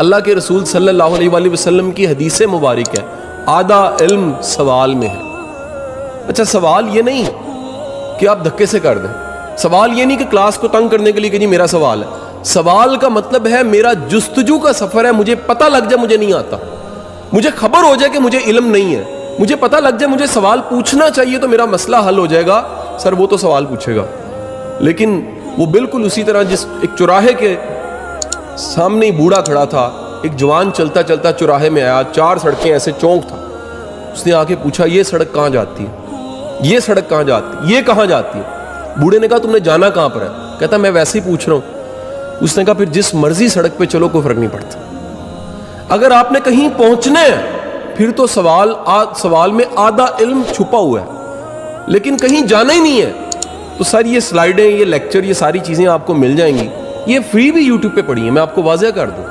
اللہ کے رسول صلی اللہ علیہ وآلہ وسلم کی حدیث مبارک ہے، آدھا علم سوال میں ہے۔ اچھا سوال یہ نہیں کہ آپ دھکے سے کر دیں، سوال یہ نہیں کہ کلاس کو تنگ کرنے کے لیے کہ جی میرا سوال ہے، سوال کا مطلب ہے میرا جستجو کا سفر ہے، مجھے پتہ لگ جائے مجھے نہیں آتا، مجھے خبر ہو جائے کہ مجھے علم نہیں ہے، مجھے پتہ لگ جائے مجھے سوال پوچھنا چاہیے تو میرا مسئلہ حل ہو جائے گا۔ سر وہ تو سوال پوچھے گا، لیکن وہ بالکل اسی طرح جس ایک چوراہے کے سامنے ہی بوڑھا کھڑا تھا، ایک جوان چلتا چلتا چوراہے میں آیا، 4 سڑکیں ایسے چونک تھا، اس نے آ کے پوچھا یہ سڑک کہاں جاتی ہے، یہ سڑک کہاں جاتی ہے، یہ کہاں جاتی ہے؟ بوڑھے نے کہا تم نے جانا کہاں پر ہے؟ کہتا میں ویسے ہی پوچھ رہا ہوں۔ اس نے کہا پھر جس مرضی سڑک پہ چلو کوئی فرق نہیں پڑتا، اگر آپ نے کہیں پہنچنا ہے پھر تو سوال میں آدھا علم چھپا ہوا ہے، لیکن کہیں جانا ہی نہیں ہے تو سر یہ سلائیڈیں، یہ لیکچر، یہ ساری چیزیں آپ کو مل جائیں گی، یہ فری بھی یوٹیوب پہ پڑھی ہیں، میں آپ کو واضح کر دوں۔